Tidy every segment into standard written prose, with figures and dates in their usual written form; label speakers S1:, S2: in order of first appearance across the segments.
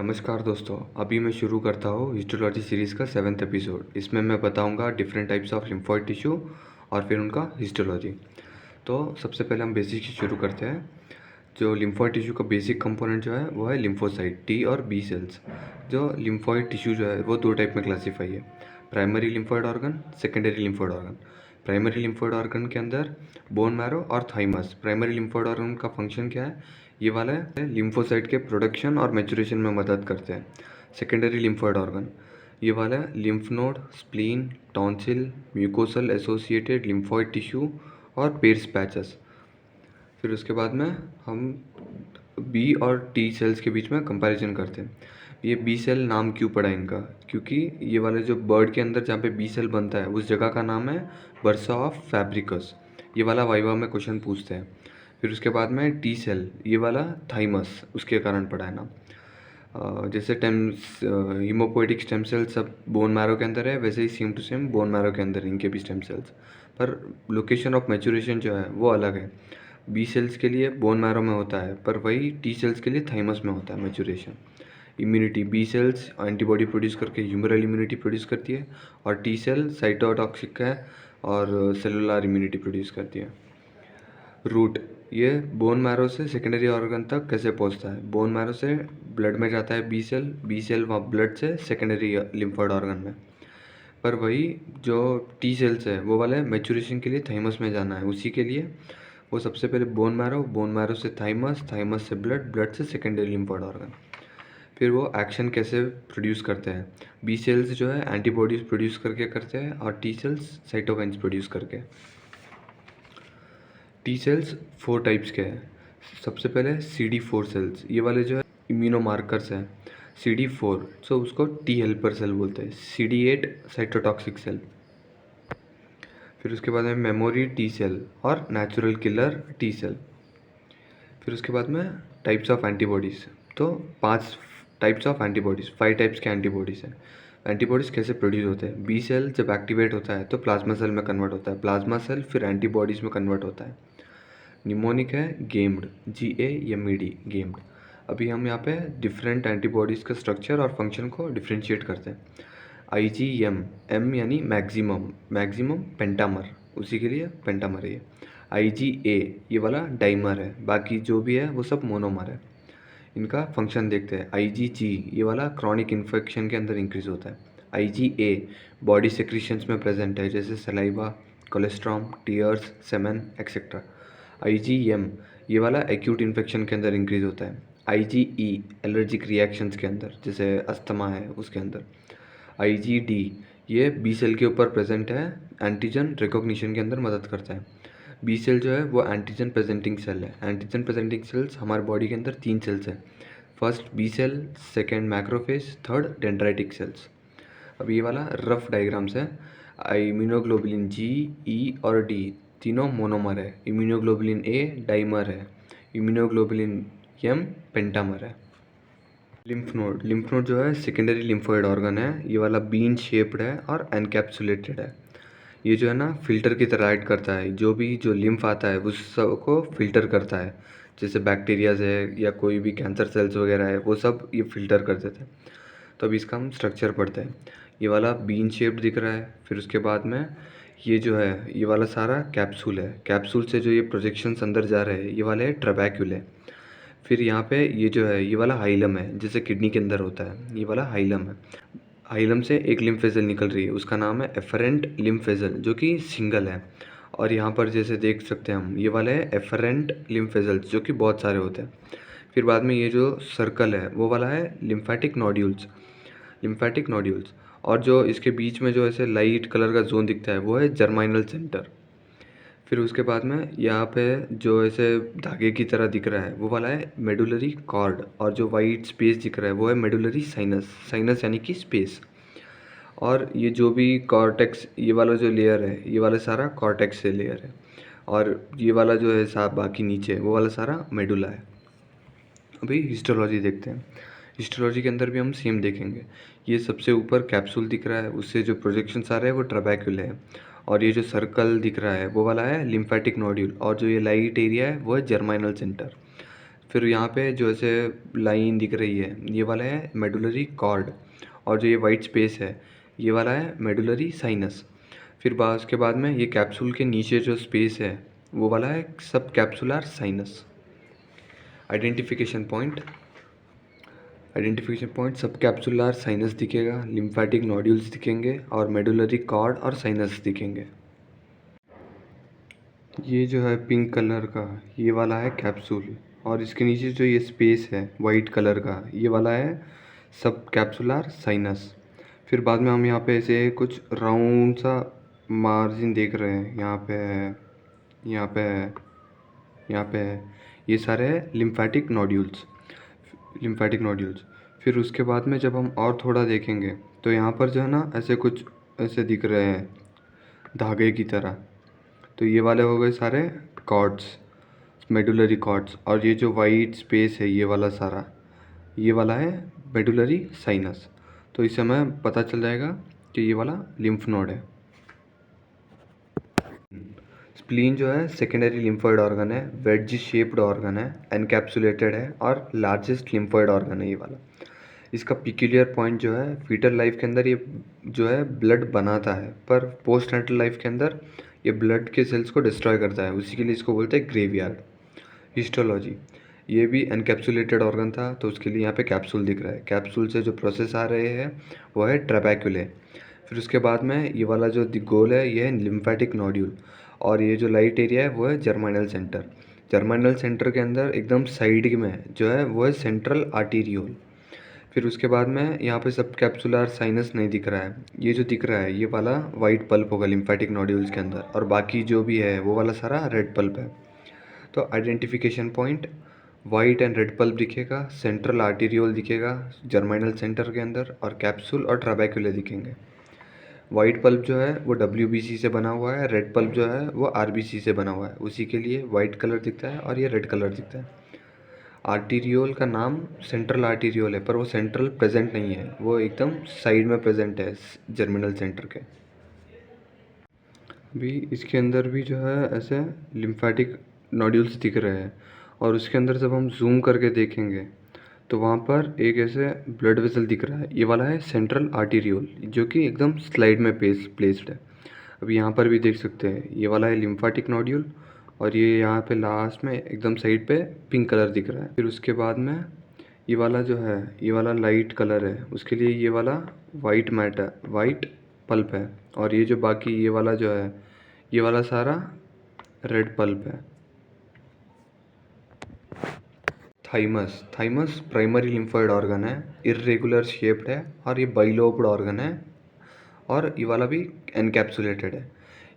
S1: नमस्कार दोस्तों, अभी मैं शुरू करता हूँ हिस्टोलॉजी सीरीज़ का 7th एपिसोड। इसमें मैं बताऊँगा different types of lymphoid tissue और फिर उनका हिस्टोलॉजी। तो सबसे पहले हम बेसिक से शुरू करते हैं। जो लिम्फोइड टिश्यू का बेसिक कंपोनेंट जो है वो है लिम्फोसाइट टी और बी सेल्स। जो लिम्फोइड टिश्यू जो है वो दो टाइप में क्लासीफाई है, primary lymphoid organ, secondary lymphoid organ. Primary lymphoid organ के अंदर बोन मैरो और थाइमस। प्राइमरी लिम्फोइड ऑर्गन का फंक्शन क्या है? ये वाला है लिम्फोसाइट के प्रोडक्शन और मैचुरेशन में मदद करते हैं। सेकेंडरी लिम्फोइड ऑर्गन ये वाला है lymph node, spleen, tonsil, mucosal associated lymphoid tissue और पेर्स पैचेस। फिर उसके बाद में हम बी और टी सेल्स के बीच में कंपैरिजन करते हैं। ये बी सेल नाम क्यों पड़ा इनका? क्योंकि ये वाले जो बर्ड के अंदर जहाँ पे बी सेल बनता है उस जगह का नाम है बर्सा ऑफ फैब्रिकस। ये वाला वाइवा में क्वेश्चन पूछते हैं। फिर उसके बाद में टी सेल ये वाला थाइमस, उसके कारण पड़ा है नाम। जैसे हीमोपोइटिक स्टेम सेल सब बोन मैरो के अंदर है, वैसे ही same to same bone marrow के अंदर इनके भी स्टेम सेल्स, पर लोकेशन ऑफ मैचुरेशन जो है वो अलग है। बी सेल्स के लिए बोन मैरो में होता है, पर वही टी सेल्स के लिए थाइमस में होता है maturation. Immunity, B cells antibody produce करके ह्यूमरल इम्यूनिटी प्रोड्यूस करती है, और टी सेल साइटोटॉक्सिक है और सेलुलर इम्यूनिटी प्रोड्यूस करती है। रूट ये बोन मैरो से सेकेंडरी ऑर्गन तक कैसे पहुंचता है? बोन मैरो से ब्लड में जाता है बी सेल वहाँ ब्लड से सेकेंडरी लिम्फोइड ऑर्गन में। पर वही जो टी सेल्स है वो वाले मैचुरेशन के लिए थाइमस में जाना है, उसी के लिए वो सबसे पहले बोन मैरो से थाइमस, थाइमस से ब्लड, ब्लड से सेकेंडरी लिम्फोइड ऑर्गन। फिर वो एक्शन कैसे प्रोड्यूस करते हैं? बी सेल्स जो है एंटीबॉडीज प्रोड्यूस करके करते हैं और टी सेल्स साइटोकाइंस प्रोड्यूस करके। टी सेल्स 4 टाइप्स के हैं। सबसे पहले CD4 सेल्स, ये वाले जो है इम्यूनो मार्कर्स हैं। CD4 सो उसको टी हेल्पर सेल बोलते हैं। CD8 cytotoxic cell. फिर उसके बाद में मेमोरी टी सेल और नेचुरल किलर टी सेल। फिर उसके बाद में टाइप्स ऑफ एंटीबॉडीज़। तो 5 टाइप्स ऑफ एंटीबॉडीज़, 5 टाइप्स के एंटीबॉडीज़ हैं। एंटीबॉडीज़ कैसे प्रोड्यूस होते हैं? बी सेल जब एक्टिवेट होता है तो प्लाज्मा सेल में कन्वर्ट होता है, प्लाज्मा सेल फिर एंटीबॉडीज़ में कन्वर्ट होता है। निमोनिक है गेम्ड, GAMED गेम्ड। अभी हम यहाँ पे डिफरेंट एंटीबॉडीज़ का स्ट्रक्चर और फंक्शन को डिफ्रेंशिएट करते हैं। IgM, M यानी मैक्सिमम पेंटामर, उसी के लिए पेंटामर है ये। IgA ये वाला डाइमर है, बाकी जो भी है वो सब मोनोमर है। इनका फंक्शन देखते हैं। IgG ये वाला क्रॉनिक इन्फेक्शन के अंदर इंक्रीज होता है। IgA बॉडी सेक्रीशंस में प्रेजेंट है, जैसे saliva, colostrum, tears, semen etcetera. IgM ये वाला एक्यूट इन्फेक्शन के अंदर इंक्रीज होता है। IgE एलर्जिक रिएक्शंस के अंदर, जैसे अस्थमा है उसके अंदर। IgD ये बी सेल के ऊपर प्रेजेंट है, एंटीजन रिकॉग्निशन के अंदर मदद करता है। बी सेल जो है वो एंटीजन प्रेजेंटिंग सेल है। एंटीजन प्रेजेंटिंग सेल्स हमारे बॉडी के अंदर 3 सेल्स हैं। First B cell, second macrophage, third dendritic cells. अब ये वाला रफ डायग्राम्स है। इम्यूनोग्लोबुलिन G, E और D तीनों मोनोमर है। इम्यूनोग्लोबुलिन A डाइमर है। इम्यूनोग्लोबुलिन M पेंटामर है। लिम्फ नोड जो है सेकेंडरी लिम्फोइड ऑर्गन है। ये वाला बीन शेप्ड है और एनकैप्सुलेटेड है। ये जो है ना फिल्टर की तरह एक्ट करता है, जो लिम्फ आता है उस सब को फिल्टर करता है। जैसे बैक्टीरियाज है या कोई भी कैंसर सेल्स वगैरह है वो सब ये फिल्टर कर देते हैं। तो अभी इसका हम स्ट्रक्चर पढ़ते हैं। ये वाला बीन शेप्ड दिख रहा है। फिर उसके बाद में ये जो है ये वाला सारा कैप्सूल है। कैप्सूल से जो ये प्रोजेक्शंस अंदर जा रहे हैं ये वाले है ट्रबैक्यूल है। फिर यहाँ पे ये जो है ये वाला हाइलम है, जैसे किडनी के अंदर होता है, ये वाला हाइलम है। हाइलम से एक लिम्फ वेसल निकल रही है, उसका नाम है एफरेंट लिम्फ वेसल, जो कि सिंगल है। और यहाँ पर जैसे देख सकते हैं हम ये वाला है एफरेंट लिम्फ वेसल्स, जो कि बहुत सारे होते हैं। फिर बाद में ये जो सर्कल है वो वाला है लिम्फेटिक नोड्यूल्स। और जो इसके बीच में जो ऐसे लाइट कलर का जोन दिखता है वो है जर्माइनल सेंटर। फिर उसके बाद में यहाँ पे जो ऐसे धागे की तरह दिख रहा है वो वाला है मेडुलरी कॉर्ड, और जो वाइट स्पेस दिख रहा है वो है मेडुलरी साइनस यानी कि स्पेस। और ये जो भी कॉर्टेक्स ये वाला जो लेयर है ये वाला सारा कॉर्टेक्स से लेयर है, और ये वाला जो है साहब बाकी नीचे वो वाला सारा मेडुला है। अभी हिस्टोलॉजी देखते हैं। हिस्टोलॉजी के अंदर भी हम सेम देखेंगे। ये सबसे ऊपर कैप्सूल दिख रहा है, उससे जो प्रोजेक्शंस आ रहे हैं वो ट्रबैक्यूल है। और ये जो सर्कल दिख रहा है वो वाला है लिम्फेटिक नोड्यूल, और जो ये लाइट एरिया है वो है जर्माइनल सेंटर। फिर यहाँ पे जो ऐसे लाइन दिख रही है ये वाला है मेडुलरी कॉर्ड, और जो ये वाइट स्पेस है ये वाला है मेडुलरी साइनस। फिर उसके बाद में ये कैप्सूल के नीचे जो स्पेस है वो वाला है सब कैप्सुलर साइनस। आइडेंटिफिकेशन पॉइंट सब कैप्सुलर साइनस दिखेगा, लिम्फेटिक नोड्यूल्स दिखेंगे और मेडुलरी कॉर्ड और साइनस दिखेंगे। ये जो है पिंक कलर का ये वाला है कैप्सूल, और इसके नीचे जो ये स्पेस है वाइट कलर का ये वाला है सब कैप्सुलर साइनस। फिर बाद में हम यहाँ पे ऐसे कुछ राउंड सा मार्जिन देख रहे हैं, यहाँ पे है, यहाँ पे है, यहाँ पे है, ये सारे हैं लिम्फेटिक नोड्यूल्स। फिर उसके बाद में जब हम और थोड़ा देखेंगे तो यहाँ पर जो है ना ऐसे कुछ ऐसे दिख रहे हैं धागे की तरह, तो ये वाले हो गए सारे कॉर्ड्स, मेडुलरी कॉर्ड्स। और ये जो वाइट स्पेस है ये वाला सारा ये वाला है मेडुलरी साइनस। तो इससे हमें पता चल जाएगा कि ये वाला लिम्फ नोड है। स्प्लीन जो है सेकेंडरी लिम्फोइड ऑर्गन है, वेज शेप्ड ऑर्गन है, एनकैप्सुलेटेड है और लार्जेस्ट लिम्फोइड ऑर्गन है ये वाला। इसका पिक्यूलियर पॉइंट जो है फीटल लाइफ के अंदर ये जो है ब्लड बनाता है, पर पोस्ट नेटल लाइफ के अंदर ये ब्लड के सेल्स को डिस्ट्रॉय करता है, उसी के लिए इसको बोलते हैं ग्रेवयार्ड। हिस्टोलॉजी, ये भी एनकैप्सुलेटेड ऑर्गन था तो उसके लिए यहाँ पे कैप्सूल दिख रहा है। कैप्सूल से जो प्रोसेस आ रहे हैं वो है ट्रैबेक्युले। फिर उसके बाद में ये वाला जो गोल है ये है लिम्फेटिक नोड्यूल, और ये जो लाइट एरिया है वो है जर्माइनल सेंटर। जर्माइनल सेंटर के अंदर एकदम साइड में जो है वो है सेंट्रल आर्टीरियोल। फिर उसके बाद में यहाँ पे सब कैप्सुलर साइनस नहीं दिख रहा है, ये जो दिख रहा है ये वाला वाइट पल्प होगा लिम्फेटिक नोड्यूल्स के अंदर, और बाकी जो भी है वो वाला सारा रेड पल्प है। तो identification point white and red pulp दिखेगा, सेंट्रल आर्टीरियोल दिखेगा जर्माइनल सेंटर के अंदर, और कैप्सूल और ट्रैबेक्युले दिखेंगे। वाइट पल्प जो है वो WBC से बना हुआ है, रेड पल्प जो है वो RBC से बना हुआ है, उसी के लिए वाइट कलर दिखता है और ये रेड कलर दिखता है। आर्टीरियोल का नाम सेंट्रल आर्टीरियोल है, पर वो सेंट्रल प्रेजेंट नहीं है, वो एकदम साइड में प्रेजेंट है जर्मिनल सेंटर के। अभी इसके अंदर भी जो है ऐसे लिम्फेटिक नोड्यूल्स दिख रहे हैं, और उसके अंदर जब हम जूम करके देखेंगे तो वहाँ पर एक ऐसे ब्लड वेसल दिख रहा है, ये वाला है सेंट्रल आर्टीरियोल जो कि एकदम स्लाइड में प्लेस्ड है। अभी यहाँ पर भी देख सकते हैं ये वाला है लिम्फेटिक नोड्यूल, और ये यहाँ पे लास्ट में एकदम साइड पे पिंक कलर दिख रहा है। फिर उसके बाद में ये वाला जो है ये वाला लाइट कलर है, उसके लिए ये वाला वाइट पल्प है, और ये जो बाकी ये वाला जो है ये वाला सारा रेड पल्प है। थाइमस प्राइमरी लिम्फोइड ऑर्गन है, इर्रेगुलर शेप्ड है और ये बाइलोब्ड ऑर्गन है, और ये वाला भी एनकैप्सुलेटेड है।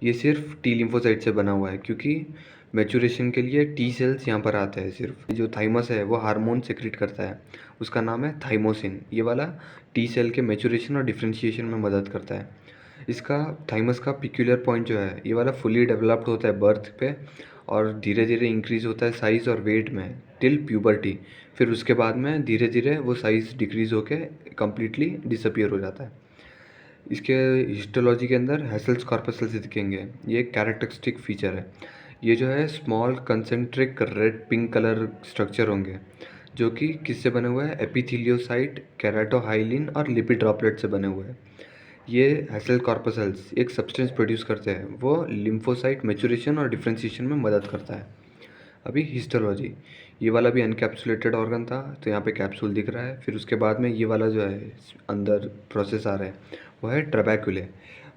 S1: ये सिर्फ टी लिम्फोसाइट से बना हुआ है, क्योंकि मैचुरेशन के लिए टी सेल्स यहाँ पर आते हैं सिर्फ। जो थाइमस है वो हार्मोन सेक्रेट करता है, उसका नाम है थाइमोसिन। ये वाला टी सेल के मैचुरेशन और डिफ्रेंशिएशन में मदद करता है। इसका थाइमस का पिक्यूलियर पॉइंट जो है ये वाला फुली डेवलप्ड होता है बर्थ पे, और धीरे धीरे इंक्रीज़ होता है साइज़ और वेट में टिल प्यूबर्टी। फिर उसके बाद में धीरे धीरे वो साइज़ डिक्रीज़ होके कम्प्लीटली डिसअपियर हो जाता है। इसके हिस्टोलॉजी के अंदर हेसल्स कॉर्पसल्स दिखेंगे, ये एक कैरेक्टरिस्टिक फीचर है। ये जो है small concentric red pink colour structure होंगे, जो कि किससे बने हुए हैं, एपिथेलियोसाइट, केराटोहाइलिन और लिपिड ड्रॉपलेट से बने हुए हैं। ये हेसल कॉर्पसल्स एक सब्सटेंस प्रोड्यूस करते हैं, वो लिम्फोसाइट मैचुरेशन और डिफ्रेंशिएशन में मदद करता है। अभी हिस्टोलॉजी, ये वाला भी अनकैप्सुलेटेड ऑर्गन था तो यहाँ पे कैप्सूल दिख रहा है। फिर उसके बाद में ये वाला जो है अंदर प्रोसेस आ रहा है वो है ट्रैबेक्युले।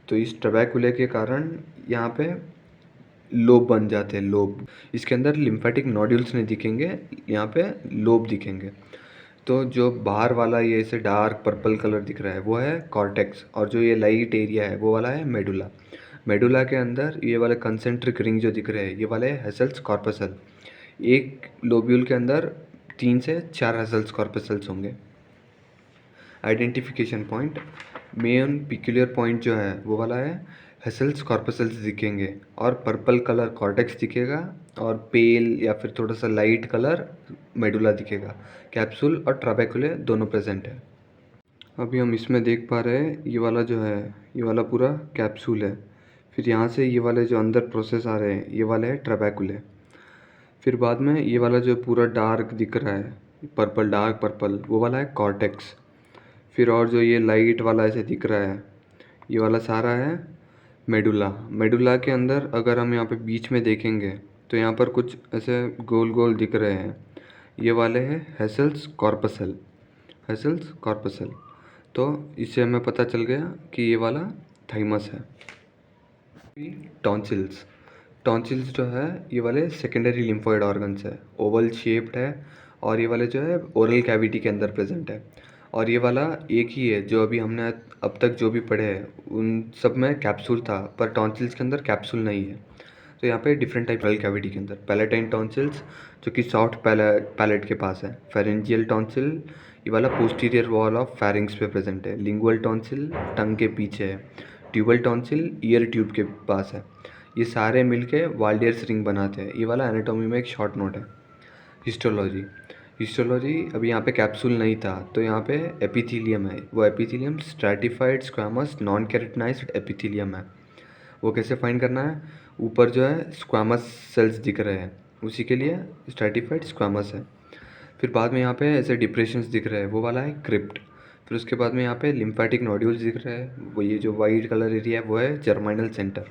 S1: तो इस ट्रैबेक्युले के कारण यहाँ पे लोब बन जाते हैं, लोब। इसके अंदर लिम्फेटिक नोड्यूल्स नहीं दिखेंगे, यहाँ पे लोब दिखेंगे। तो जो बाहर वाला ये ऐसे डार्क पर्पल कलर दिख रहा है वो है कॉर्टेक्स, और जो ये लाइट एरिया है वो वाला है मेडुला। मेडुला के अंदर ये वाले कंसेंट्रिक रिंग जो दिख रहे हैं ये वाले हेसल्स कॉर्पसल। एक लोब्यूल के अंदर 3 से 4 हेसल्स कॉर्पसल्स होंगे। Identification point, main peculiar point जो है वो वाला है हेसल्स कॉर्पसल्स दिखेंगे, और पर्पल कलर कॉर्टेक्स दिखेगा, और पेल या फिर थोड़ा सा लाइट कलर मेडुला दिखेगा। कैप्सूल और ट्रैबेक्युले दोनों प्रेजेंट है। अभी हम इसमें देख पा रहे हैं ये वाला जो है ये वाला पूरा कैप्सूल है। फिर यहाँ से ये वाले जो अंदर प्रोसेस आ रहे हैं ये वाले है ट्रैबेक्युले। फिर बाद में ये वाला जो पूरा डार्क दिख रहा है, पर्पल, डार्क पर्पल, वो वाला है कॉर्टेक्स। फिर और जो ये लाइट वाला ऐसे दिख रहा है, ये वाला सारा है मेडुला। मेडुला के अंदर अगर हम यहाँ पे बीच में देखेंगे तो यहाँ पर कुछ ऐसे गोल गोल दिख रहे हैं, ये वाले हैं हेसल्स कॉर्पसल। हेसल्स कॉर्पसल, तो इससे हमें पता चल गया कि ये वाला थाइमस है। टॉन्सिल्स, टॉन्सिल्स जो है ये वाले सेकेंडरी लिम्फोइड ऑर्गन्स है, ओवल शेप्ड है और ये वाले जो है ओरल कैविटी के अंदर प्रेजेंट है। और ये वाला एक ही है जो अभी हमने अब तक जो भी पढ़े हैं उन सब में कैप्सूल था, पर टॉन्सिल्स के अंदर कैप्सूल नहीं है। तो यहाँ पे डिफरेंट टाइप ओरल कैविटी के अंदर पैलेटाइन टॉन्सिल्स जो कि सॉफ्ट पैलेट के पास है। फेरेंजियल टॉन्सिल ये वाला पोस्टीरियर वॉल ऑफ फेरिंग्स पे प्रेजेंट है। लिंगुअल टॉन्सिल टंग के पीछे है। ट्यूबल टॉन्सिल ईयर ट्यूब के पास है। ये सारे मिलके वाल्डियर्स रिंग बनाते हैं। ये वाला एनाटॉमी में एक शॉर्ट नोट है। हिस्टोलॉजी, हिस्टोलॉजी अभी यहाँ पे कैप्सूल नहीं था तो यहाँ पे एपिथीलियम है। वो epithelium stratified squamous non keratinised epithelium है। वो कैसे फाइंड करना है, ऊपर जो है स्क्वामस सेल्स दिख रहे हैं, उसी के लिए स्ट्रैटिफाइड स्क्वामस है। फिर बाद में यहाँ पे ऐसे डिप्रेशंस दिख रहे हैं, वो वाला है क्रिप्ट। फिर उसके बाद में यहाँ पे लिम्फेटिक नोड्यूल्स दिख रहे हैं, वो ये जो वाइट कलर एरिया है वो है जर्माइनल सेंटर।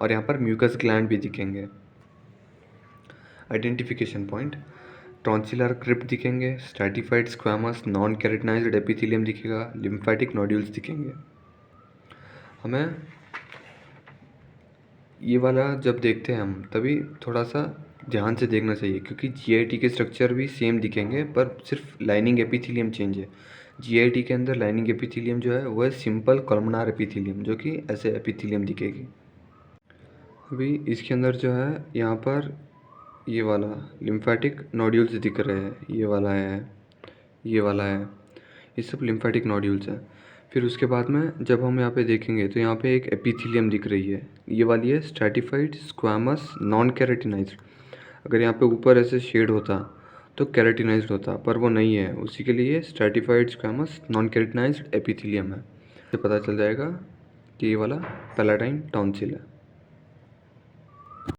S1: और यहाँ पर म्यूकस ग्लैंड भी दिखेंगे। आइडेंटिफिकेशन पॉइंट, टॉन्सिलर क्रिप्ट दिखेंगे, stratified squamous non keratinised epithelium दिखेगा, लिम्फेटिक नोड्यूल्स दिखेंगे। हमें ये वाला जब देखते हैं हम तभी थोड़ा सा ध्यान से देखना चाहिए, क्योंकि जीआईटी के स्ट्रक्चर भी सेम दिखेंगे पर सिर्फ लाइनिंग एपिथेलियम चेंज है। जीआईटी के अंदर लाइनिंग एपिथेलियम जो है वो है सिंपल कॉलमनार एपिथेलियम, जो कि ऐसे एपिथेलियम दिखेगी। अभी इसके अंदर जो है यहाँ पर ये वाला लिम्फेटिक नोड्यूल्स दिख रहे हैं, ये वाला है, ये वाला है, ये सब लिम्फेटिक नोड्यूल्स हैं। फिर उसके बाद में जब हम यहाँ पे देखेंगे तो यहाँ पे एक एपिथेलियम दिख रही है, ये वाली है स्ट्रैटिफाइड स्क्वामस नॉन कैरेटिनाइज्ड। अगर यहाँ पे ऊपर ऐसे शेड होता तो कैरेटिनाइज्ड होता, पर वो नहीं है, उसी के लिए stratified squamous non keratinised epithelium है। तो पता चल जाएगा कि ये वाला पैलेटाइन टॉन्सिल है।